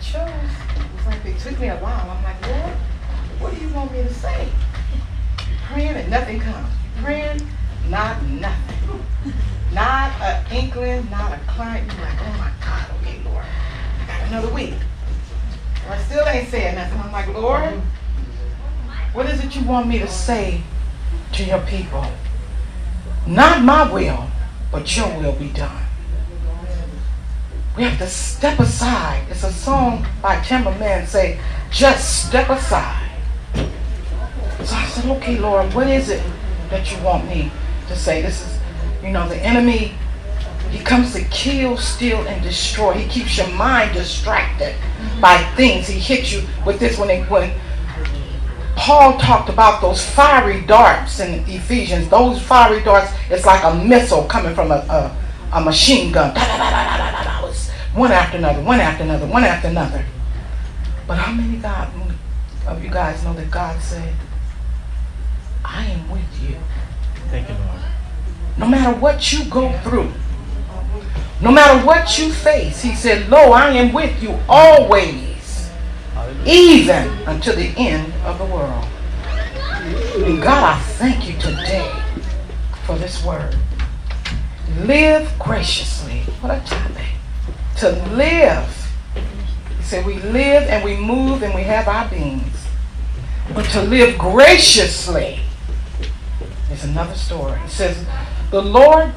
chose, it's like it took me a while. I'm like, Lord, what do you want me to say? Praying and nothing comes. Praying, not nothing. Not an inkling, not a client. You're like, oh my God, okay, Lord, I got another week. Or I still ain't saying nothing. I'm like, Lord, what is it you want me to say to your people? Not my will, but your will be done. We have to step aside. It's a song by Timberman say, just step aside. So I said, okay, Lord, what is it that you want me to say? This is, the enemy, he comes to kill, steal, and destroy. He keeps your mind distracted by things. He hits you with this when Paul talked about those fiery darts in Ephesians. Those fiery darts, it's like a missile coming from a machine gun. It's one after another, one after another, one after another. But how many of you guys know that God said, I am with you. Thank you, Lord. No matter what you go through, no matter what you face, he said, lo, I am with you always. Even until the end of the world. And God, I thank you today for this word. Live graciously. What a topic. To live. He said we live and we move and we have our beings. But to live graciously is another story. It says, the Lord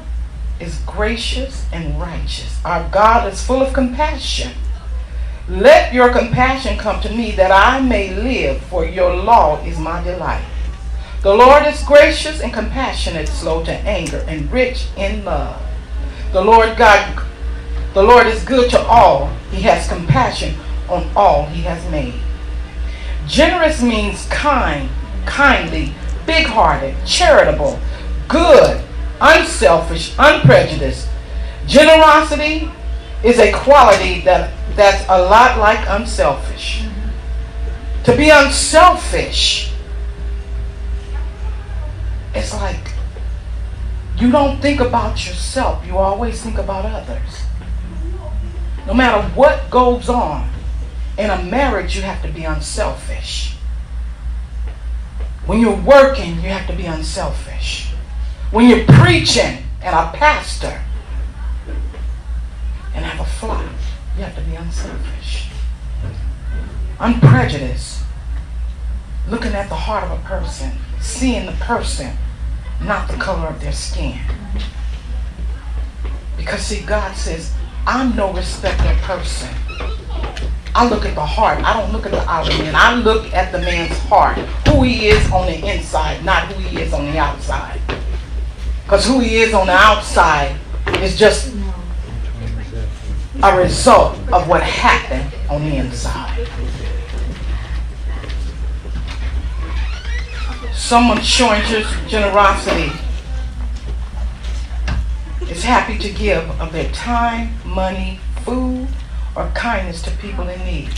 is gracious and righteous. Our God is full of compassion. Let your compassion come to me that I may live, for your law is my delight. The Lord is gracious and compassionate, slow to anger, and rich in love. The Lord is good to all. He has compassion on all he has made. Generous means kind, kindly, big-hearted, charitable, good, unselfish, unprejudiced. Generosity is a quality that's a lot like unselfish. To be unselfish, it's like you don't think about yourself. You always think about others. No matter what goes on, in a marriage you have to be unselfish. When you're working, you have to be unselfish. When you're preaching and a pastor and have a flock, you have to be unselfish. Unprejudiced. Looking at the heart of a person. Seeing the person, not the color of their skin. Because see, God says, I'm no respecter of person. I look at the heart. I don't look at the outer man. I look at the man's heart. Who he is on the inside, not who he is on the outside. Because who he is on the outside is just a result of what happened on the inside. Someone showing generosity is happy to give of their time, money, food, or kindness to people in need.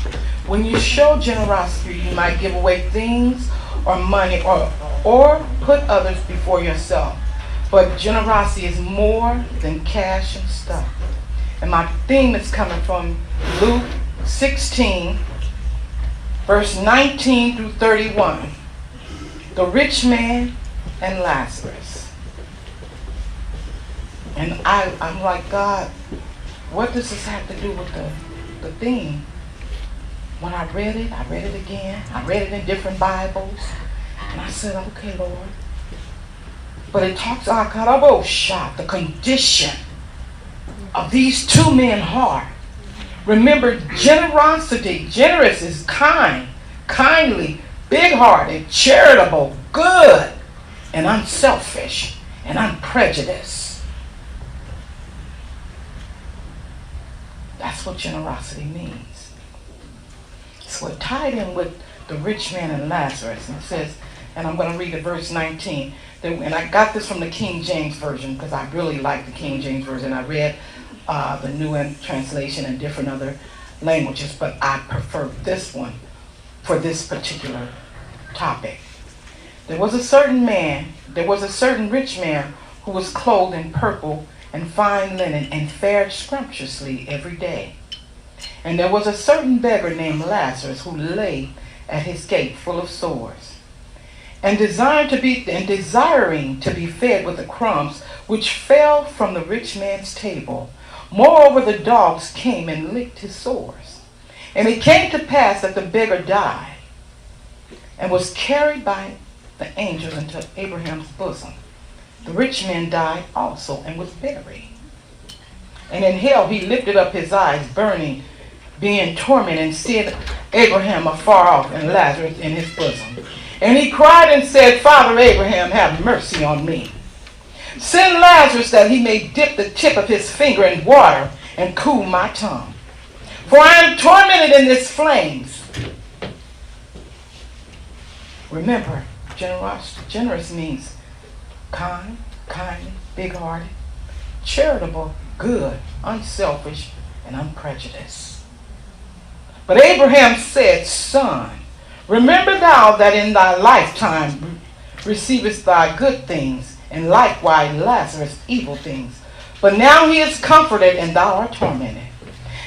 When you show generosity, you might give away things or money or put others before yourself. But generosity is more than cash and stuff. And my theme is coming from Luke 16, verse 19 through 31. The rich man and Lazarus. And I'm like, God, what does this have to do with the theme? When I read it again. I read it in different Bibles. And I said, okay, Lord. But it talks about the condition of these two men's heart. Remember, generous is kind, kindly, big-hearted, charitable, good, and unselfish, and unprejudiced. That's what generosity means. So it tied in with the rich man and Lazarus. And it says, and I'm going to read the verse 19. And I got this from the King James Version because I really like the King James Version. I read the New Translation and different other languages, but I prefer this one for this particular topic. There was a certain rich man who was clothed in purple and fine linen and fared scrumptiously every day. And there was a certain beggar named Lazarus who lay at his gate full of sores, and desiring to be fed with the crumbs which fell from the rich man's table. Moreover, the dogs came and licked his sores. And it came to pass that the beggar died and was carried by the angels into Abraham's bosom. The rich man died also and was buried. And in hell he lifted up his eyes, burning, being tormented, and seeing Abraham afar off and Lazarus in his bosom. And he cried and said, Father Abraham, have mercy on me. Send Lazarus that he may dip the tip of his finger in water and cool my tongue. For I am tormented in this flames. Remember, generous means kind, kindly, big-hearted, charitable, good, unselfish, and unprejudiced. But Abraham said, Son, remember thou that in thy lifetime receivest thy good things, and likewise Lazarus evil things. But now he is comforted, and thou art tormented.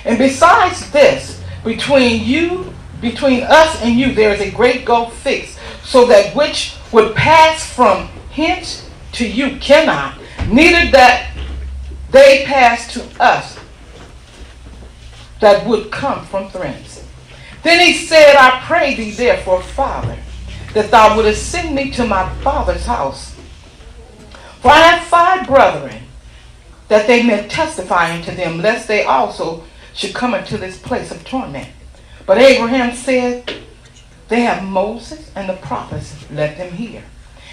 And besides this, between us and you there is a great gulf fixed, so that which would pass from hence to you cannot, neither that they pass to us that would come from thence. Then he said, I pray thee therefore, Father, that thou wouldest send me to my father's house. For I have 5 brethren, that they may testify unto them, lest they also should come into this place of torment. But Abraham said, They have Moses and the prophets, let them hear.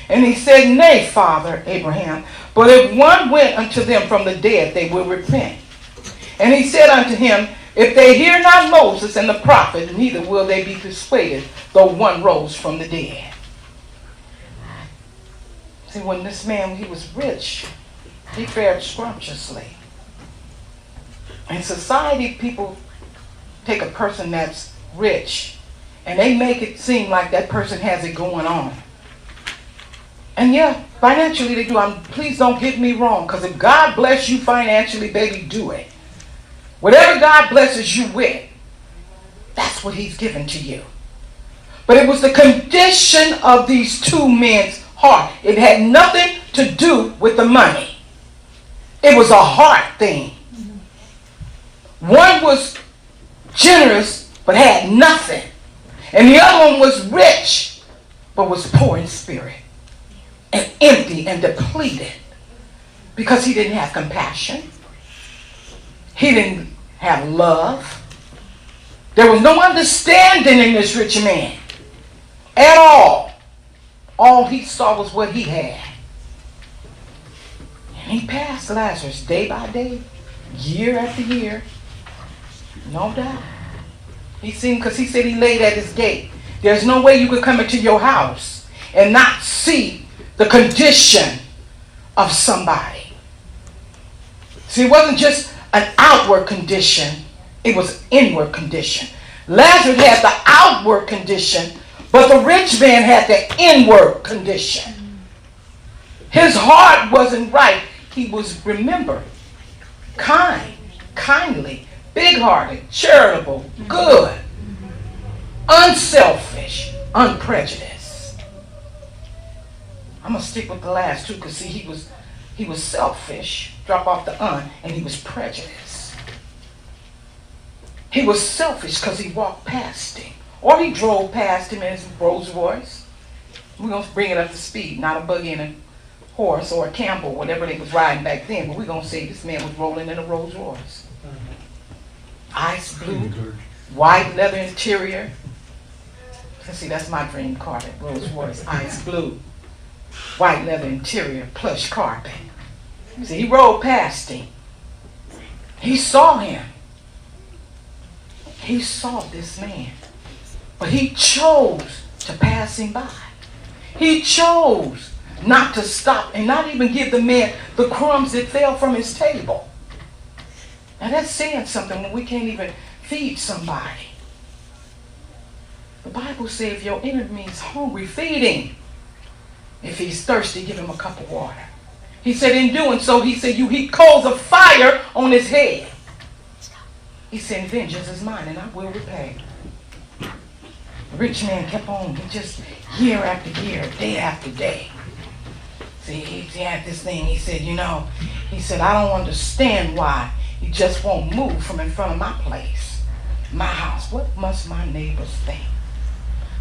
And he said, Nay, Father Abraham, but if one went unto them from the dead, they will repent. And he said unto him, If they hear not Moses and the prophet, neither will they be persuaded, though one rose from the dead. See, when this man, he was rich, he fared scrumptiously. In society, people take a person that's rich and they make it seem like that person has it going on. And yeah, financially they do. Please don't get me wrong, because if God bless you financially, baby, do it. Whatever God blesses you with, that's what he's given to you. But it was the condition of these 2 men's heart. It had nothing to do with the money. It was a heart thing. One was generous but had nothing. And the other one was rich but was poor in spirit and empty and depleted, because he didn't have compassion. He didn't have love. There was no understanding in this rich man at all. All he saw was what he had. And he passed Lazarus day by day, year after year. No doubt. He seen, because he said he laid at his gate. There's no way you could come into your house and not see the condition of somebody. See, it wasn't just an outward condition, it was inward condition. Lazarus had the outward condition, but the rich man had the inward condition. His heart wasn't right. He was, remember, kind, kindly, big-hearted, charitable, good, unselfish, unprejudiced. I'm going to stick with the last 2, because see, he was selfish, drop off the and he was prejudiced. He was selfish because he walked past him, or he drove past him in his Rolls Royce. We're going to bring it up to speed, not a buggy and a horse or a Campbell, whatever they was riding back then, but we're going to say this man was rolling in a Rolls Royce. Ice blue, white leather interior. See, that's my dream car, that Rolls Royce, ice blue, white leather interior, plush carpet. See, he rode past him. He saw him. He saw this man. But he chose to pass him by. He chose not to stop and not even give the man the crumbs that fell from his table. Now that's saying something when we can't even feed somebody. The Bible says if your enemy is hungry, feed him. If he's thirsty, give him a cup of water. He said in doing so, he said you heap coals of fire on his head. He said, vengeance is mine and I will repay. The rich man kept on. He just, year after year, day after day. See, he had this thing. He said, he said, I don't understand why he just won't move from in front of my place, my house. What must my neighbors think?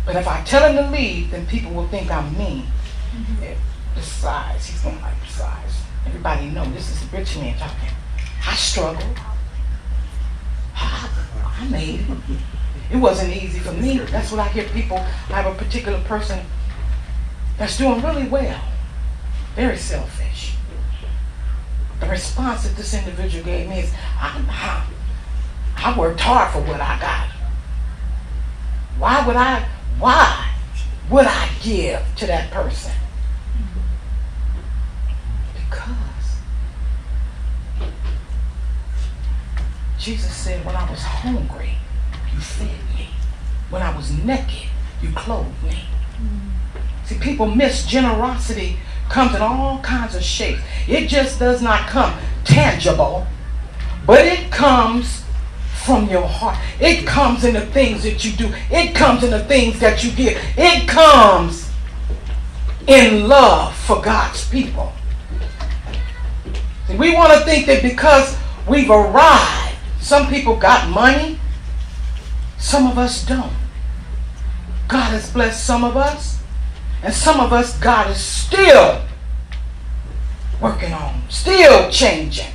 But if I tell him to leave, then people will think I'm mean. Besides, he's going to like besides. Everybody knows this is a rich man talking. I struggled. I made it. It wasn't easy for me. That's what I hear people. I have a particular person that's doing really well. Very selfish. The response that this individual gave me is, I worked hard for what I got. Why would I give to that person? Because Jesus said, when I was hungry, you fed me. When I was naked, you clothed me. See, people miss generosity comes in all kinds of shapes. It just does not come tangible, but it comes from your heart. It comes in the things that you do. It comes in the things that you give. It comes in love for God's people. See, we want to think that because we've arrived, some people got money, some of us don't. God has blessed some of us, and some of us God is still working on, still changing.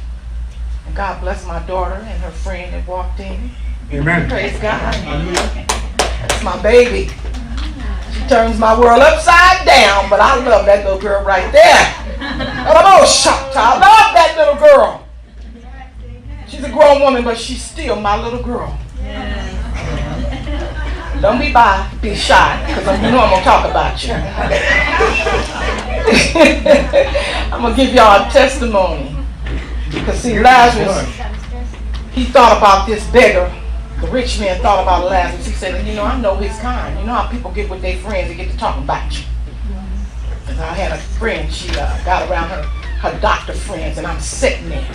And God bless my daughter and her friend that walked in. Amen. Praise God. That's my baby. She turns my world upside down, but I love that little girl right there. I love that little girl. She's a grown woman, but she's still my little girl. Don't be shy, because you know I'm going to talk about you. I'm going to give y'all a testimony. Because see, Lazarus, he thought about this beggar. The rich man thought about Lazarus. He said, I know his kind. You know how people get with their friends and get to talking about you. And I had a friend, she got around her doctor friends, and I'm sitting there.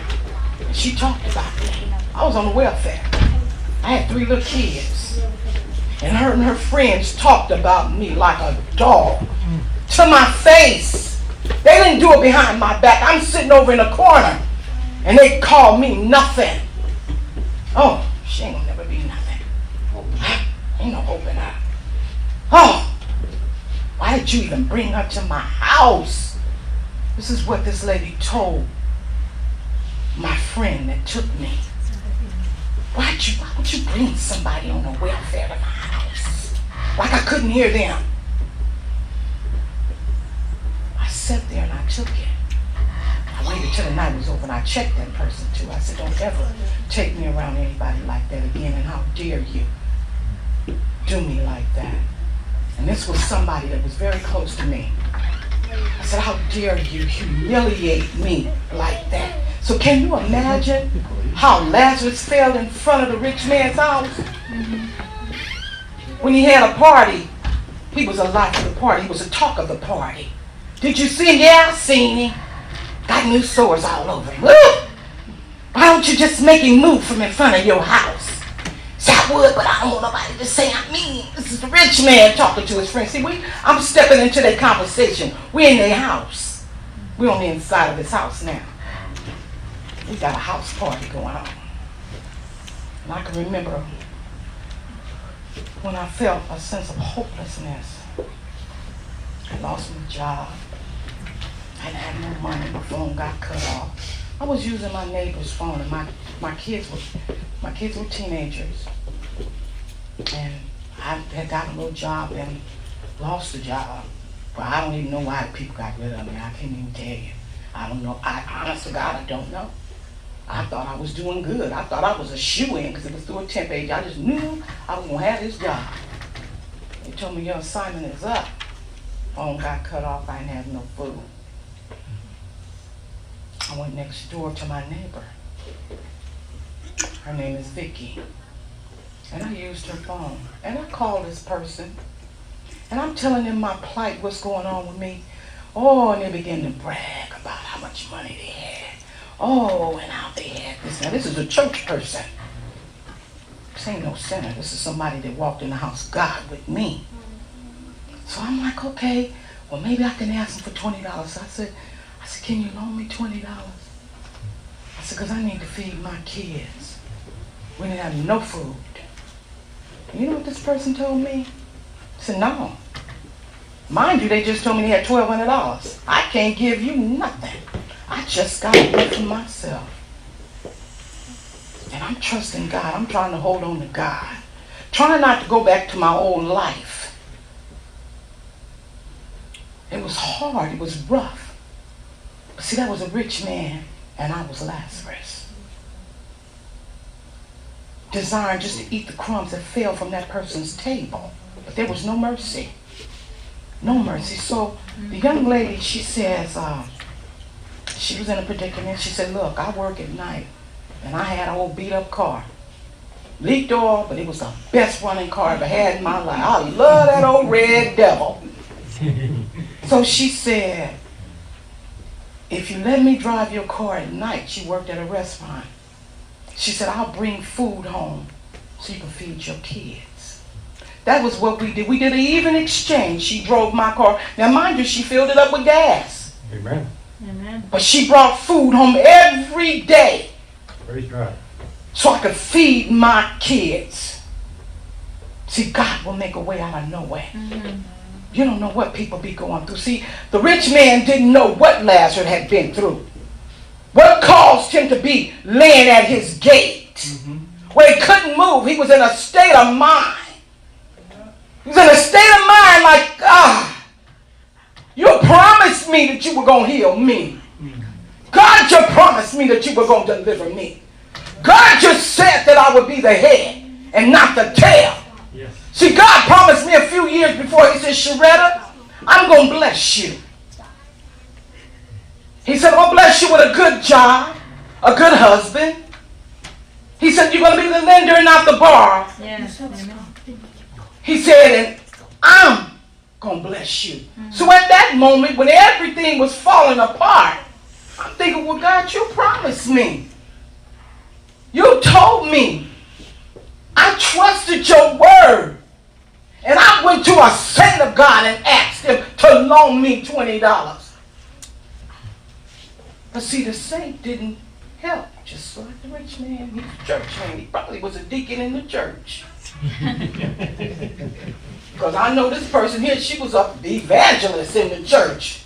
And she talked about me. I was on the welfare. I had 3 little kids. And her friends talked about me like a dog. To my face. They didn't do it behind my back. I'm sitting over in a corner. And they called me nothing. Oh, she ain't gonna never be nothing. Ain't no hope in her. Oh, why did you even bring her to my house? This is what this lady told my friend that took me. Why would you bring somebody on the welfare to my house? Like I couldn't hear them. I sat there and I took it. I waited till the night was over and I checked that person too. I said, don't ever take me around anybody like that again, and how dare you do me like that. And this was somebody that was very close to me. I said, how dare you humiliate me like that? So can you imagine how Lazarus felt in front of the rich man's house? When he had a party, he was a life of the party. He was a talk of the party. Did you see him? Yeah, I seen him. Got new sores all over him. Woo! Why don't you just make him move from in front of your house? Say I would, but I don't want nobody to say I mean. This is the rich man talking to his friend. See, I'm stepping into their conversation. We're in their house. We're on the inside of his house now. We got a house party going on. And I can remember when I felt a sense of hopelessness. I lost my job. I didn't have no money. My phone got cut off. I was using my neighbor's phone, and my kids were teenagers. And I had gotten a little job and lost the job. But I don't even know why people got rid of me. I can't even tell you. I don't know. Honest to God, I don't know. I thought I was doing good. I thought I was a shoo-in because it was through a temp agency. I just knew I was going to have this job. They told me your assignment is up. Phone got cut off. I didn't have no food. I went next door to my neighbor. Her name is Vicky. And I used her phone. And I called this person. And I'm telling them my plight, what's going on with me. Oh, and they began to brag about how much money they had. Oh, and how they had this. Now, this is a church person. this ain't no sinner. This is somebody that walked in the house of God with me. So I'm like, okay, well, maybe I can ask him for $20. I said, can you loan me $20? I said, because I need to feed my kids. We didn't have no food. You know what this person told me? I said, no. Mind you, they just told me they had $1,200. I can't give you nothing. I just got to live for myself. And I'm trusting God. I'm trying to hold on to God. Trying not to go back to my old life. It was hard. It was rough. But see, that was a rich man, and I was Lazarus. Desiring just to eat the crumbs that fell from that person's table. But there was no mercy. No mercy. So the young lady, she says, she was in a predicament. She said, look, I work at night, and I had an old beat up car. Leaked oil, but it was the best running car I ever had in my life. I love that old red devil. So she said, if you let me drive your car at night, she worked at a restaurant. She said, I'll bring food home so you can feed your kids. That was what we did. We did an even exchange. She drove my car. Now, mind you, she filled it up with gas. Amen. Amen. But she brought food home every day. Praise God. So I could feed my kids. See, God will make a way out of no way. Mm-hmm. You don't know what people be going through. See, the rich man didn't know what Lazarus had been through. What caused him to be laying at his gate where he couldn't move. He was in a state of mind. He was in a state of mind like, you promised me that you were going to heal me. God just promised me that you were going to deliver me. God just said that I would be the head and not the tail. Yes. See, God promised me a few years before. He said, Sheritta, I'm going to bless you. He said, I'm going to bless you with a good job, a good husband. He said, you're going to be the lender and not the borrower. Yes. Amen. He said, and I'm going to bless you. So at that moment, when everything was falling apart, I'm thinking, well, God, you promised me. You told me. I trusted your word. And I went to a saint of God and asked him to loan me $20. But see, the saint didn't help. Just like the rich man, he's a church man. He probably was a deacon in the church. Because I know this person here, she was an evangelist in the church.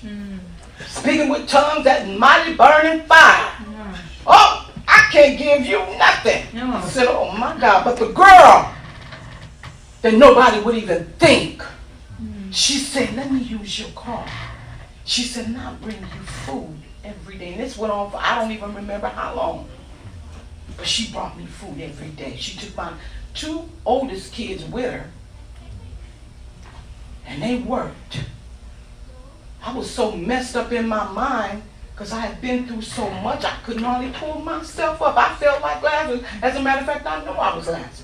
Speaking with tongues, that mighty burning fire. Oh, I can't give you nothing. I said, oh my God. But the girl that nobody would even think, she said, let me use your car. She said, and I'll bring you food every day. And this went on for, I don't even remember how long. But she brought me food every day. She took my 2 oldest kids with her. And they worked. I was so messed up in my mind because I had been through so much, I couldn't hardly pull myself up. I felt like Lazarus. As a matter of fact, I know I was Lazarus.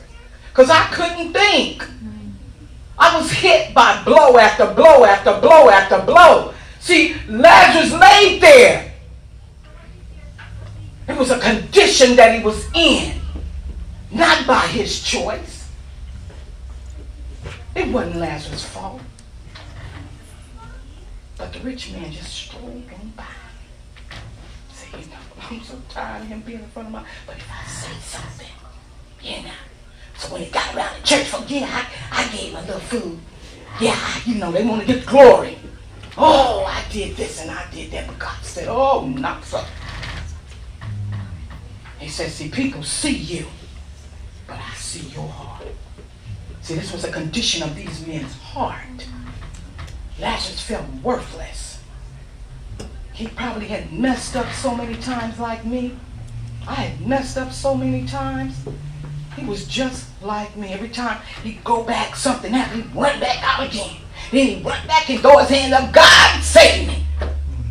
Because I couldn't think. I was hit by blow after blow after blow after blow. See, Lazarus laid there. It was a condition that he was in. Not by his choice. It wasn't Lazarus' fault. But the rich man just strolled on by. Say, you know, I'm so tired of him being in front of my... But if I say something, you know. So when he got around the church, yeah, I gave him a little food. Yeah, you know, they want to get glory. Oh, I did this and I did that. But God said, oh, not so. He said, see, people see you, but I see your heart. See, this was a condition of these men's heart. Lazarus felt worthless. He probably had messed up so many times like me. I had messed up so many times. He was just like me. Every time he'd go back, something happened, he'd run back out again. Then he'd run back and throw his hand up, God save me.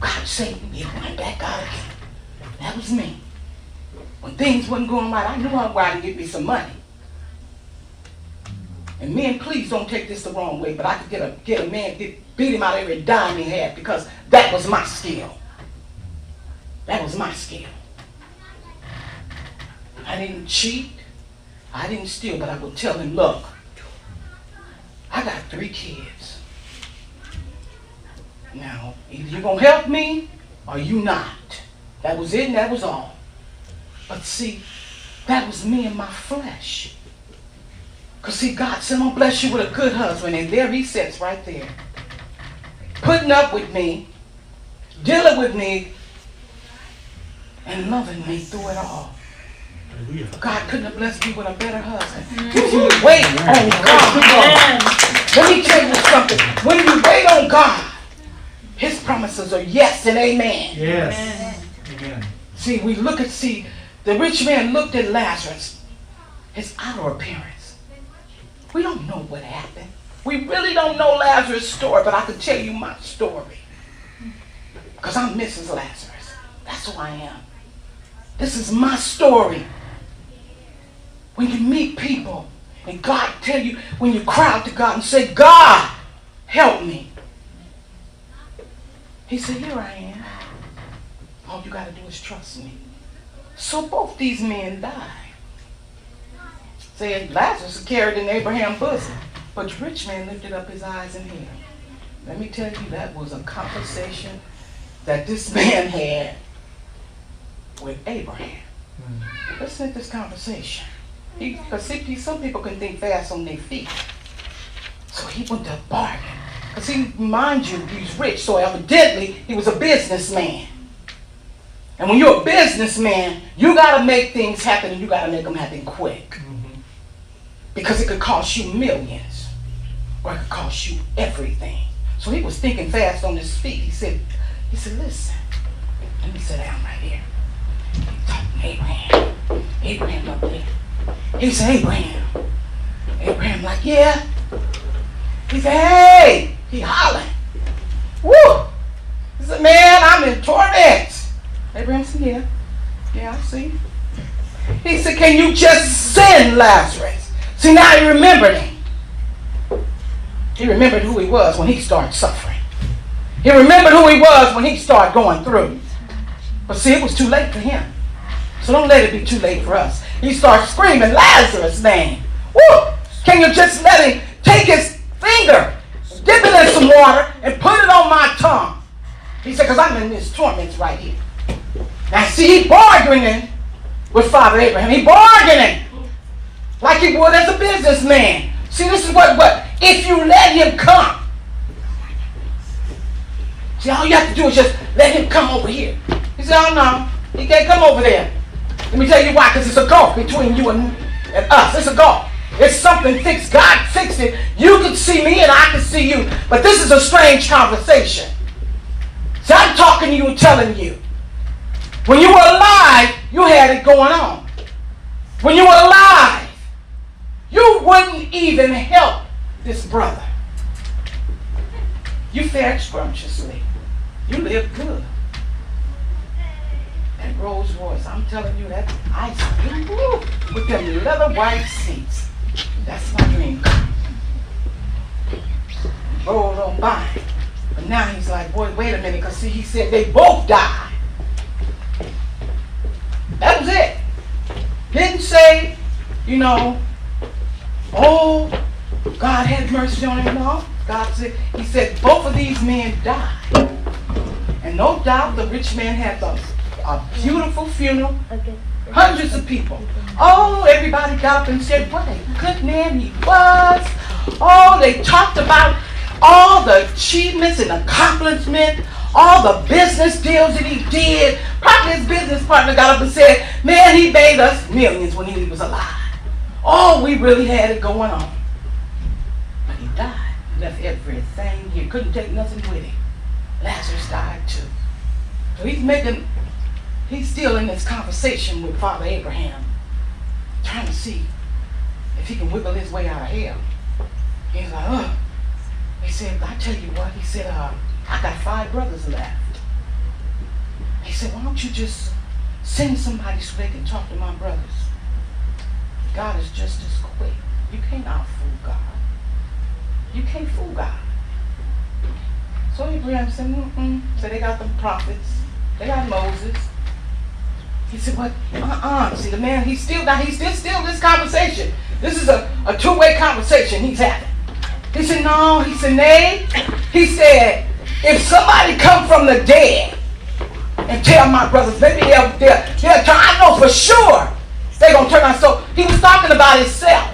God save me. He'd run back out again. That was me. When things wasn't going right, I knew I would go out and get me some money. And men, please don't take this the wrong way, but I could get a man, beat him out of every dime he had because that was my skill. That was my skill. I didn't cheat. I didn't steal, but I would tell him, look, I got 3 kids. Now, either you're going to help me or you not. That was it and that was all. But see, that was me and my flesh. Because see, God said, I'm going to bless you with a good husband. And there he sits right there. Putting up with me, dealing with me, and loving me through it all. God couldn't have blessed me with a better husband. If you wait on God, let me tell you something. When you wait on God, his promises are yes and amen. Yes. Amen. See, the rich man looked at Lazarus, his outer appearance. We don't know what happened. We really don't know Lazarus' story, but I can tell you my story. Because I'm Mrs. Lazarus. That's who I am. This is my story. When you meet people and God tell you, when you cry out to God and say, God, help me. He said, here I am. All you got to do is trust me. So both these men died. Said Lazarus was carried in Abraham's bosom, but the rich man lifted up his eyes and heard. Let me tell you, that was a conversation that this man had with Abraham. Listen to this conversation. Because some people can think fast on their feet. So he went to bargain. Because mind you, he's rich, so evidently he was a businessman. And when you're a businessman, you got to make things happen, and you got to make them happen quick. Because it could cost you millions, or it could cost you everything. So he was thinking fast on his feet. He said, listen, let me sit down right here. He talking to Abraham. Abraham up there. He said, Abraham. Abraham like, yeah. He said, hey. He hollering. Woo. He said, man, I'm in torment. Abraham said, yeah. Yeah, I see. He said, can you just send Lazarus? See, now he remembered him. He remembered who he was when he started suffering. He remembered who he was when he started going through. But see, it was too late for him. So don't let it be too late for us. He starts screaming Lazarus' name. Woo! Can you just let him take his finger, dip it in some water, and put it on my tongue? He said, because I'm in this torment right here. Now see, he bargaining with Father Abraham. He bargaining like he would as a businessman. See, this is what if you let him come. See, all you have to do is just let him come over here. He said, oh no, he can't come over there. Let me tell you why, because it's a gulf between you and us. It's a gulf. It's something fixed. God fixed it. You can see me and I can see you. But this is a strange conversation. So I'm talking to you and telling you. When you were alive, you had it going on. When you were alive, you wouldn't even help this brother. You fared scrumptiously. You lived good. That Rolls Royce, I'm telling you, that ice cream, with them leather white seats. That's my dream car. Rolled on by. But now he's like, boy, wait a minute, because see, he said they both died. That was it. Didn't say, oh, God had mercy on him. No. God said, he said, both of these men died. And no doubt the rich man had a beautiful funeral. Hundreds of people. Oh, everybody got up and said what a good man he was. Oh, they talked about all the achievements and accomplishments, all the business deals that he did. Probably his business partner got up and said, man, he made us millions when he was alive. Oh, we really had it going on. But he died. Left everything here. Couldn't take nothing with him. Lazarus died too. So he's still in this conversation with Father Abraham, trying to see if he can wiggle his way out of hell. He's like, oh. He said, I tell you what, he said, I got 5 brothers left. He said, why don't you just send somebody so they can talk to my brothers? God is just as quick. You can't out-fool God. You can't fool God. So Abraham said, So they got the prophets. They got Moses. He said, "What? See, the man, he's still this conversation. This is a two-way conversation he's having." He said, "No." He said, "Nay." He said, "If somebody come from the dead and tell my brothers, maybe they'll turn. I know for sure they're going to turn on." So he was talking about himself.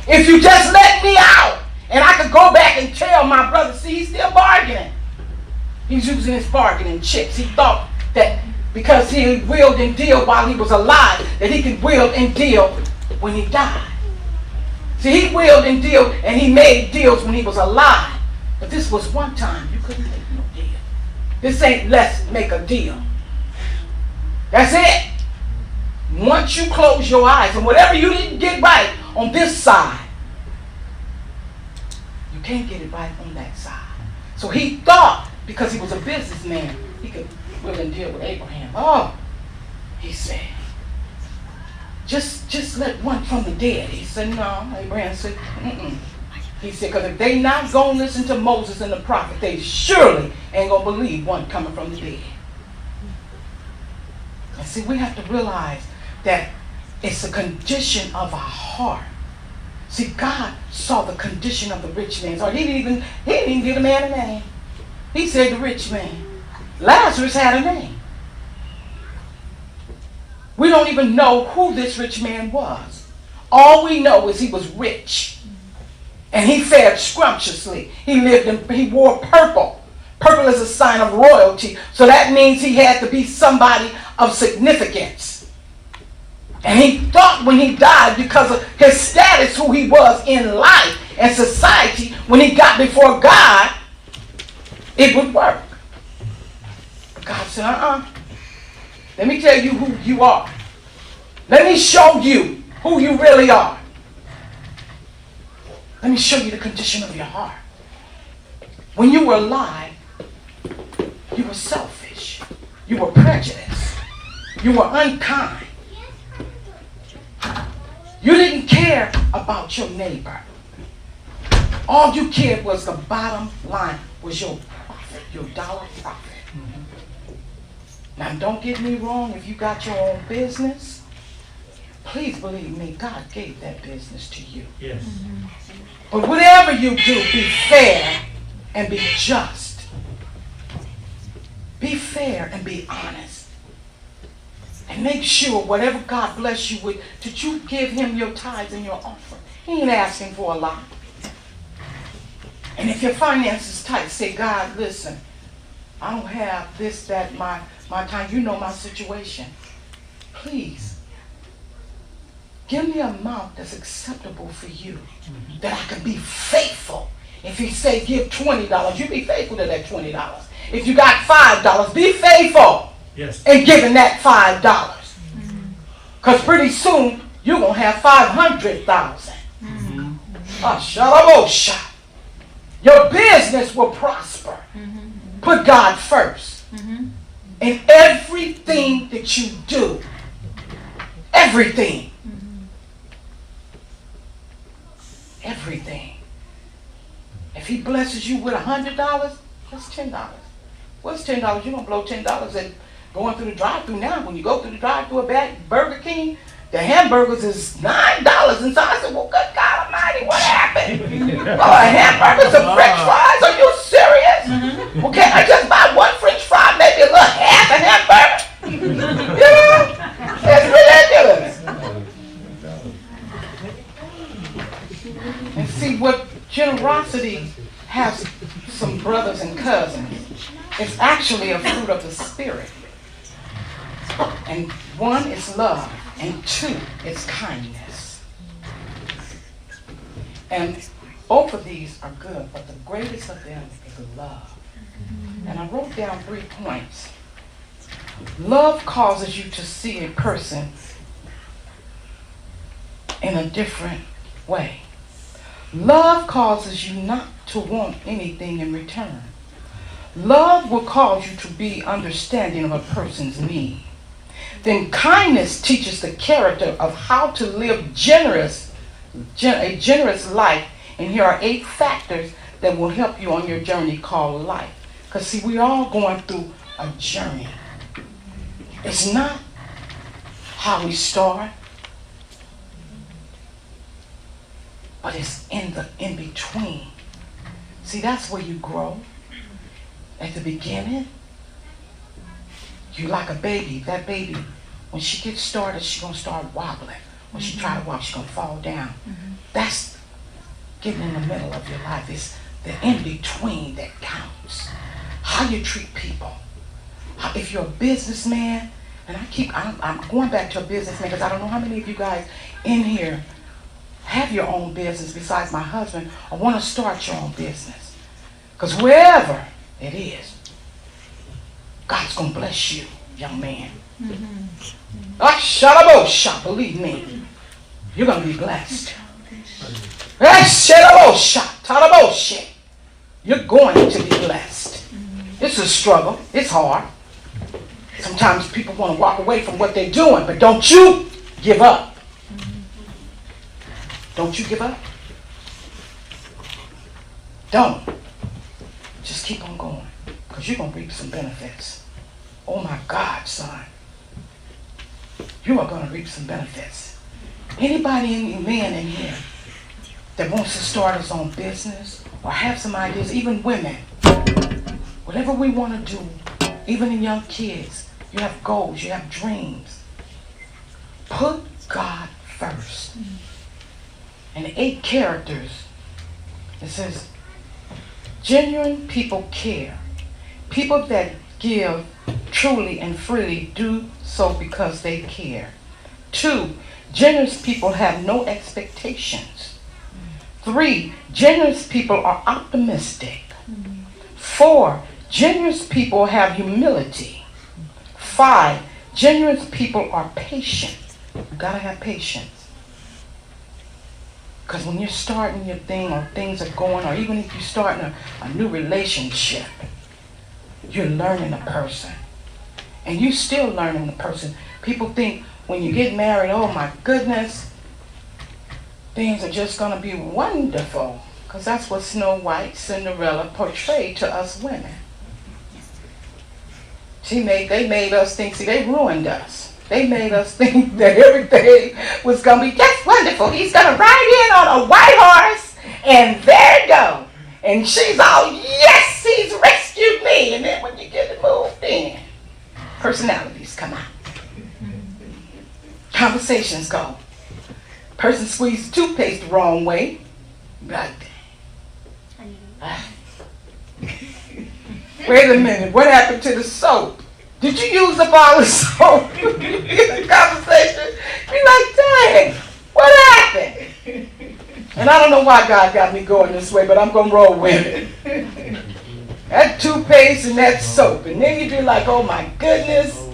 If you just let me out and I could go back and tell my brothers, see, he's still bargaining. He's using his bargaining chips. He thought that because he willed and dealed while he was alive, that he could will and deal when he died. See, he willed and dealed and he made deals when he was alive. But this was one time you couldn't make no deal. This ain't let's make a deal. That's it. Once you close your eyes and whatever you didn't get right on this side, you can't get it right on that side. So he thought, because he was a businessman, he could will and deal with Abraham. Oh, he said, just let one from the dead. He said, no. Abraham said, mm-mm. He said, because if they not going to listen to Moses and the prophet, they surely ain't going to believe one coming from the dead. And see, we have to realize that it's a condition of our heart. See, God saw the condition of the rich man's heart. He didn't even give the man a name. He said the rich man. Lazarus had a name. We don't even know who this rich man was. All we know is he was rich. And he fared scrumptiously. He wore purple. Purple is a sign of royalty. So that means he had to be somebody of significance. And he thought when he died, because of his status, who he was in life and society, when he got before God, it would work. God said, let me tell you who you are. Let me show you who you really are. Let me show you the condition of your heart. When you were alive, you were selfish. You were prejudiced. You were unkind. You didn't care about your neighbor. All you cared was the bottom line, was your profit, your dollar profit. Now, don't get me wrong, if you got your own business, please believe me, God gave that business to you. Yes. But whatever you do, be fair and be just. Be fair and be honest. And make sure whatever God bless you with, that you give him your tithes and your offering. He ain't asking for a lot. And if your finances tight, say, God, listen, I don't have this, that, my time. You know my situation. Please, give me an amount that's acceptable for you, that I can be faithful. If he say give $20, you be faithful to that $20. If you got $5, be faithful in giving that $5. Because pretty soon, you're going to have 500,000. Your business will prosper. Put God first. In everything that you do. Everything. Everything. If he blesses you with $100, that's $10. What's $10? You're going to blow $10 and going through the drive-thru now. When you go through the drive-thru at Burger King, the hamburgers is $9. And so I said, well, good God Almighty, what happened? Hamburgers and French fries? Are you serious? Well, can't I just buy one French fry, maybe a little half a hamburger? Yeah, it's ridiculous. And see, what generosity has some brothers and cousins. It's actually a fruit of the Spirit. And one is love, and two is kindness. And both of these are good, but the greatest of them is love. And I wrote down 3 points. Love causes you to see a person in a different way. Love causes you not to want anything in return. Love will cause you to be understanding of a person's need. Then kindness teaches the character of how to live a generous life. And here are 8 factors that will help you on your journey called life. Because see, we're all going through a journey. It's not how we start. But it's in the in-between. See, that's where you grow. At the beginning, you like a baby. That baby, when she gets started, she's going to start wobbling. When she try to walk, she's going to fall down. That's getting in the middle of your life. It's the in-between that counts. How you treat people. If you're a businessman, and I'm going back to a businessman because I don't know how many of you guys in here have your own business besides my husband or want to start your own business. Because wherever it is, God's going to bless you, young man. Believe me, you're going to be blessed. You're going to be blessed. It's a struggle. It's hard. Sometimes people want to walk away from what they're doing, but don't you give up. Don't you give up. Don't. Just keep on going, because you're going to reap some benefits. Oh my God, son. You are going to reap some benefits. Anybody, man in here that wants to start his own business or have some ideas, even women, whatever we want to do, even in young kids, you have goals, you have dreams. Put God first. And 8 characters, it says, genuine people care. People that give truly and freely do so because they care. 2, generous people have no expectations. 3, generous people are optimistic. 4, generous people have humility. 5, generous people are patient. You gotta have patience. Because when you're starting your thing or things are going, or even if you're starting a new relationship, you're learning a person. And you're still learning the person. People think when you get married, oh my goodness, things are just going to be wonderful. Because that's what Snow White, Cinderella portrayed to us women. They made us think, see, they ruined us. They made us think that everything was going to be just wonderful. He's going to ride in on a white horse, and there you go. And she's all, yes, he's rescued me. And then when you get it moved in, personalities come out. Conversations go. Person squeezes toothpaste the wrong way. Like, wait a minute, what happened to the soap? Did you use up all the soap? The conversation, be like, dang, what happened? And I don't know why God got me going this way, but I'm going to roll with it. That toothpaste and that soap. And then you'd be like, oh my goodness,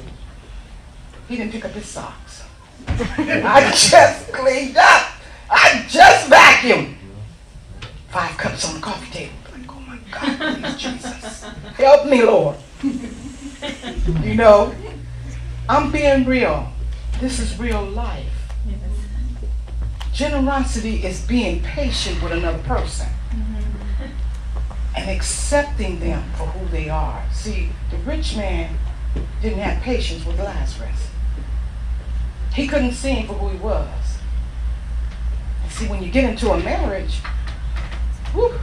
he didn't pick up his socks. I just cleaned up. I just vacuumed. 5 cups on the coffee table. Like, oh my God, please, Jesus. Help me, Lord. You know, I'm being real. This is real life. Generosity is being patient with another person and accepting them for who they are. See, the rich man didn't have patience with Lazarus. He couldn't see him for who he was. And see, when you get into a marriage, whew,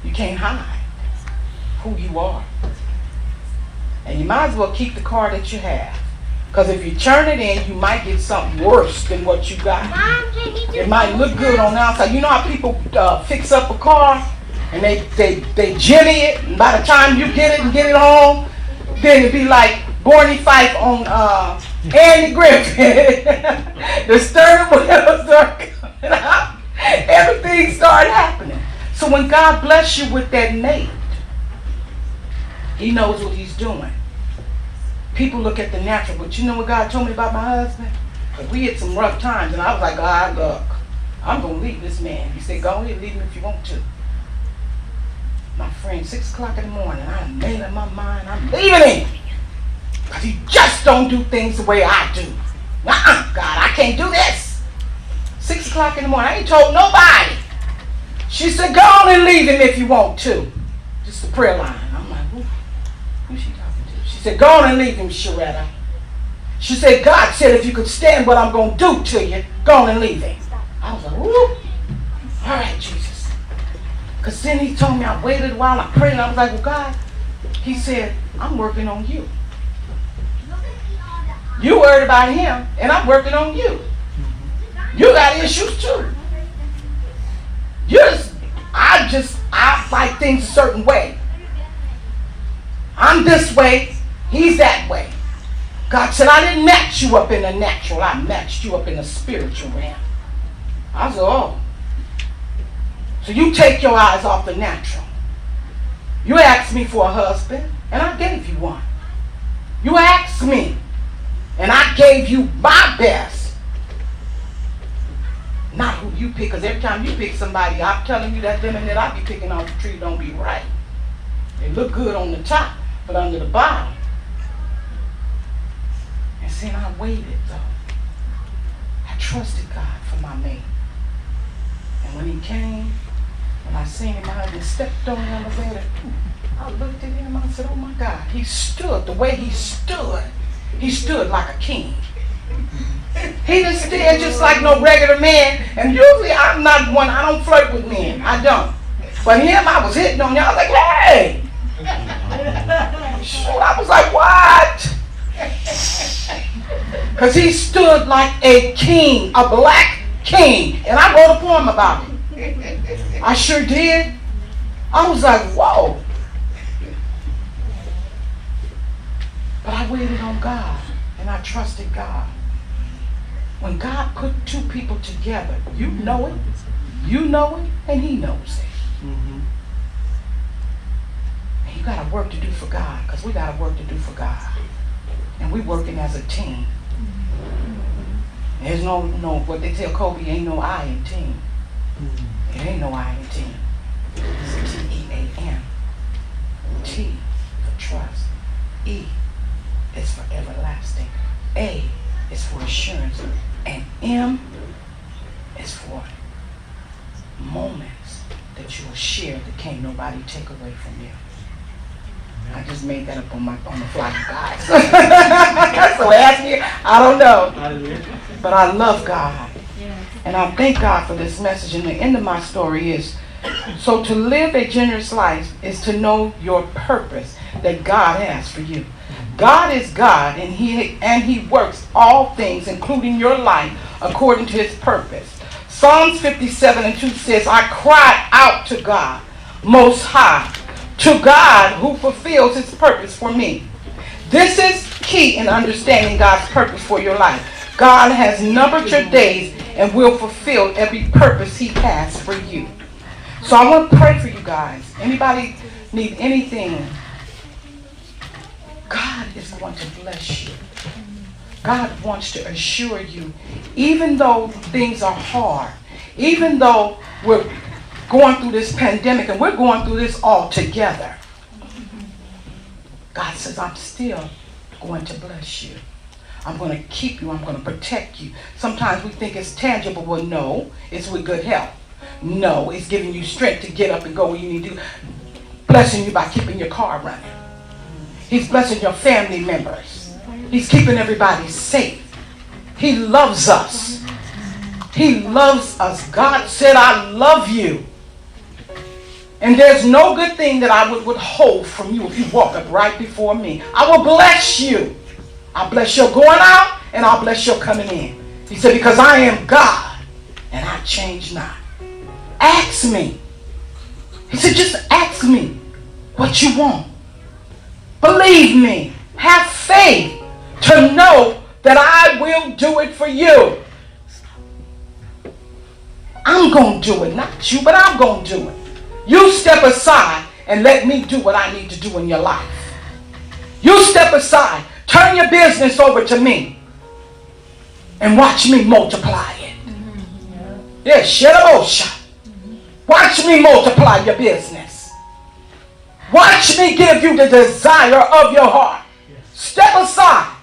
you can't hide who you are. And you might as well keep the car that you have. Because if you turn it in, you might get something worse than what you got. It might look good on the outside. You know how people fix up a car and they jimmy it, and by the time you get it and get it home, then it'd be like Barney Fife on Andy Griffin. The stern wheels start coming out. Everything started happening. So when God bless you with that mate, He knows what He's doing. People look at the natural, but you know what God told me about my husband? Because we had some rough times, and I was like, God, look, I'm going to leave this man. He said, go ahead, leave him if you want to. My friend, 6 o'clock in the morning, I made up my mind, I'm leaving him. Because he just don't do things the way I do. God, I can't do this. 6 o'clock in the morning, I ain't told nobody. She said, go on and leave him if you want to. Just a prayer line. I'm like, who's she talking to? She said, go on and leave him, Sheritta. She said, God said if you could stand what I'm going to do to you, go on and leave him. I was like, woo. All right, Jesus. Because then he told me, I waited a while, I prayed, and I was like, well, God, he said, I'm working on you. You worried about him, and I'm working on you. You got issues too. I like things a certain way. I'm this way, he's that way. God said, I didn't match you up in the natural, I matched you up in the spiritual realm. I said, oh. So you take your eyes off the natural. You asked me for a husband, and I gave you one. You asked me, and I gave you my best. Not who you pick, because every time you pick somebody, I'm telling you that lemon that I be picking off the tree don't be right. They look good on the top, but under the bottom. And see, I waited though. I trusted God for my mate. And when he came, when I seen him, I just stepped on the elevator. I looked at him, I said, oh my God. He stood, the way he stood like a king. He didn't stand just like no regular man. And usually I'm not one, I don't flirt with men. I don't. But him, I was hitting on him. I was like, hey. Shoot, I was like, what? Because he stood like a king, a black king. And I wrote a poem about it. I sure did. I was like, whoa. But I waited on God. And I trusted God. When God put two people together, you know it, and he knows it. Mm-hmm. And you got a work to do for God, because we got a work to do for God. And we working as a team. There's no what they tell Kobe, ain't no I in team. It ain't no I in team. It's T-E-A-M. T for trust. E is for everlasting. A is for assurance. And M is for moments that you will share that can't nobody take away from you. I just made that up on the fly, guys. So ask me, I don't know. But I love God. And I thank God for this message. And the end of my story is, so to live a generous life is to know your purpose that God has for you. God is God, and he works all things, including your life, according to his purpose. Psalms 57:2 says, I cried out to God, Most High, to God who fulfills his purpose for me. This is key in understanding God's purpose for your life. God has numbered your days and will fulfill every purpose he has for you. So I want to pray for you guys. Anybody need anything? God is going to bless you. God wants to assure you, even though things are hard, even though we're going through this pandemic and we're going through this all together, God says, I'm still going to bless you. I'm going to keep you. I'm going to protect you. Sometimes we think it's tangible. Well, no, it's with good health. No, it's giving you strength to get up and go where you need to. Blessing you by keeping your car running. He's blessing your family members. He's keeping everybody safe. He loves us. He loves us. God said, I love you. And there's no good thing that I would withhold from you if you walk up right before me. I will bless you. I'll bless your going out and I'll bless your coming in. He said, because I am God and I change not. Ask me. He said, just ask me what you want. Believe me. Have faith to know that I will do it for you. I'm going to do it. Not you, but I'm going to do it. You step aside and let me do what I need to do in your life. You step aside. Turn your business over to me. And watch me multiply it. Yeah, Sheritta. Watch me multiply your business. Watch me give you the desire of your heart. Step aside.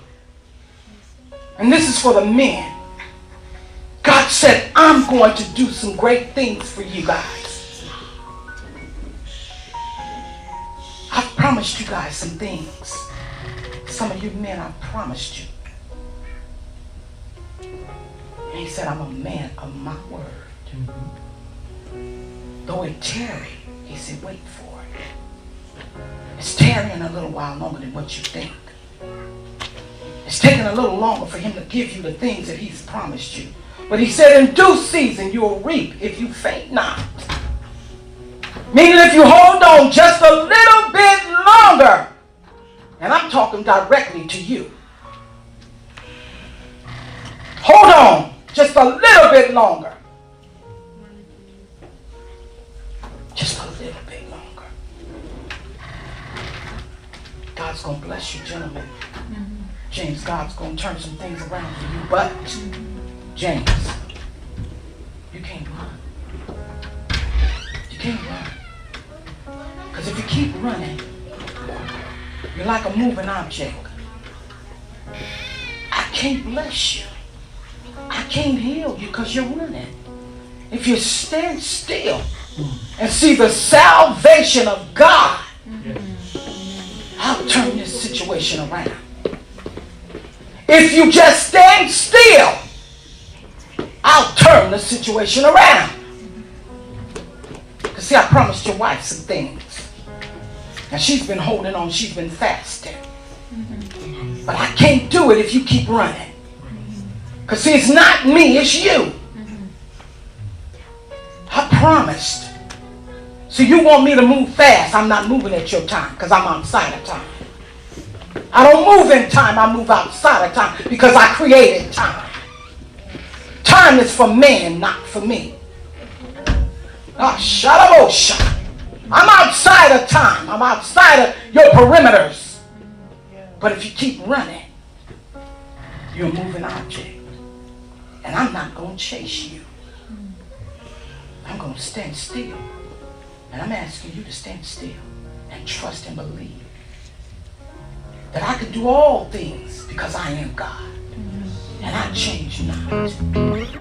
And this is for the men. God said, I'm going to do some great things for you guys. I've promised you guys some things. Some of you men, I've promised you. And he said, I'm a man of my word. Though it tarry, he said, wait for it. It's tarrying a little while longer than what you think. It's taking a little longer for him to give you the things that he's promised you. But he said, in due season you'll reap if you faint not. Meaning if you hold on just a little bit longer. And I'm talking directly to you. Hold on just a little bit longer. Just a little bit longer. God's going to bless you, gentlemen. James, God's going to turn some things around for you. But, James, you can't run. You can't run. Because if you keep running, you're like a moving object. I can't bless you. I can't heal you because you're running. If you stand still and see the salvation of God, I'll turn this situation around. If you just stand still, I'll turn the situation around. Because see, I promised your wife some things. And she's been holding on, she's been fasting. But I can't do it if you keep running. Because see, it's not me, it's you. I promised. So you want me to move fast. I'm not moving at your time because I'm outside of time. I don't move in time, I move outside of time because I created time. Time is for man, not for me. I'm outside of time. I'm outside of your perimeters. But if you keep running, you're a moving object. And I'm not going to chase you. I'm going to stand still. And I'm asking you to stand still and trust and believe that I can do all things because I am God. And I change not.